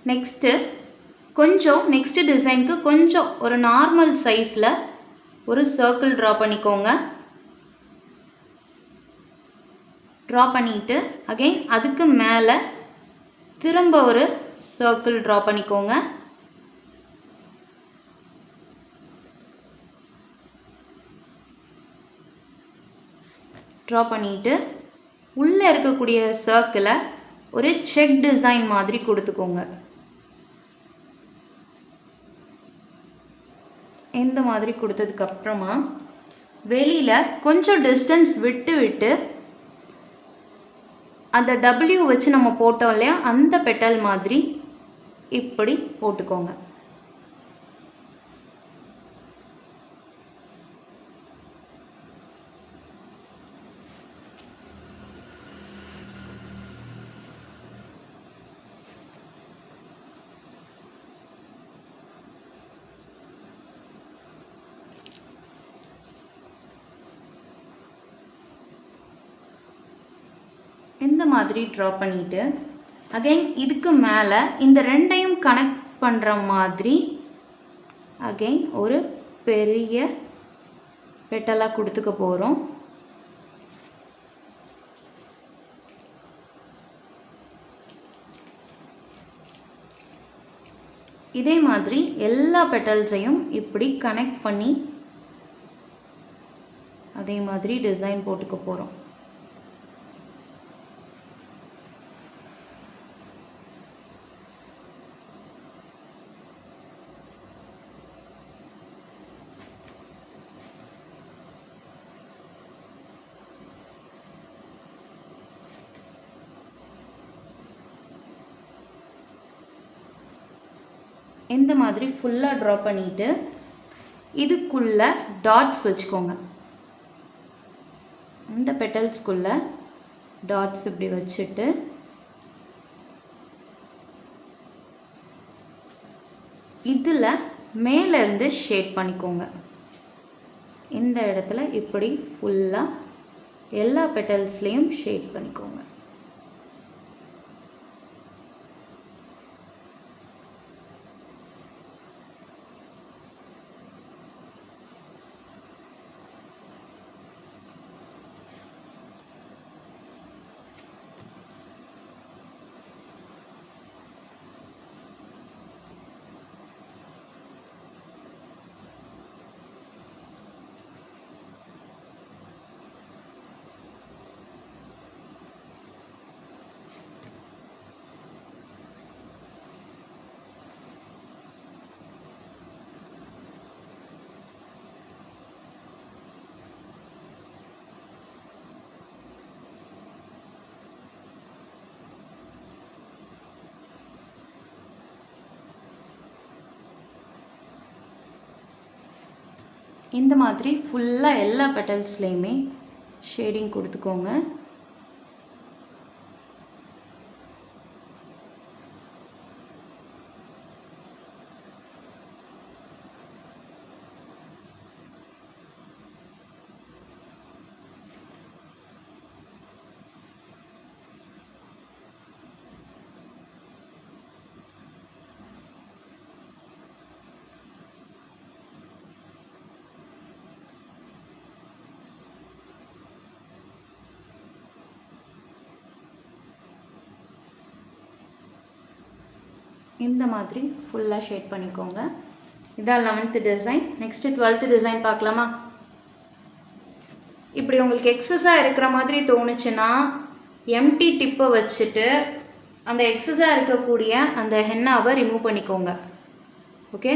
Next கொஞ்சம் next டிசைனுக்கு கொஞ்சம் ஒரு நார்மல் சைஸில் ஒரு சர்க்கிள் ட்ரா பண்ணிக்கோங்க. ட்ரா பண்ணிவிட்டு அகெயின் அதுக்கு மேலே திரும்ப ஒரு சர்க்கிள் ட்ரா பண்ணிக்கோங்க. ட்ரா பண்ணிவிட்டு உள்ளே இருக்கக்கூடிய சர்க்கிளை ஒரு செக் டிசைன் மாதிரி கொடுத்துக்கோங்க. இந்த மாதிரி கொடுத்ததுக்கப்புறமா வெளியில் கொஞ்சம் டிஸ்டன்ஸ் விட்டு விட்டு அந்த W வச்சு நம்ம போட்டோம் இல்லையா, அந்த பெட்டல் மாதிரி இப்படி போட்டுக்கோங்க. இந்த மாதிரி ட்ரா பண்ணிவிட்டு அகெயின் இதுக்கு மேலே இந்த ரெண்டையும் கனெக்ட் பண்ணுற மாதிரி அகெயின் ஒரு பெரிய பெட்டலாக கொடுத்துக்க போகிறோம். இதே மாதிரி எல்லா பெட்டல்ஸையும் இப்படி கனெக்ட் பண்ணி அதே மாதிரி டிசைன் போட்டுக்க போகிறோம். இந்த மாதிரி ஃபுல்லாக ட்ரா பண்ணிவிட்டு இதுக்குள்ளே டாட்ஸ் வச்சுக்கோங்க. இந்த பெட்டல்ஸ்குள்ளே டாட்ஸ் இப்படி வச்சுட்டு இதில் மேலேருந்து ஷேட் பண்ணிக்கோங்க. இந்த இடத்துல இப்படி ஃபுல்லாக எல்லா பெட்டல்ஸ்லேயும் ஷேட் பண்ணிக்கோங்க. இந்த மாதிரி ஃபுல்லாக எல்லா பெட்டல்ஸ்லேயுமே ஷேடிங் கொடுத்துக்கோங்க. இந்த மாதிரி ஃபுல்லாக ஷேட் பண்ணிக்கோங்க. இதான் 11th design. Next 12th design பார்க்கலாமா? இப்படி உங்களுக்கு எக்ஸஸாக இருக்கிற மாதிரி தோணுச்சுன்னா எம்டி டிப்பை வச்சுட்டு அந்த எக்ஸஸாக இருக்கக்கூடிய அந்த ஹென்னாவை ரிமூவ் பண்ணிக்கோங்க. ஓகே.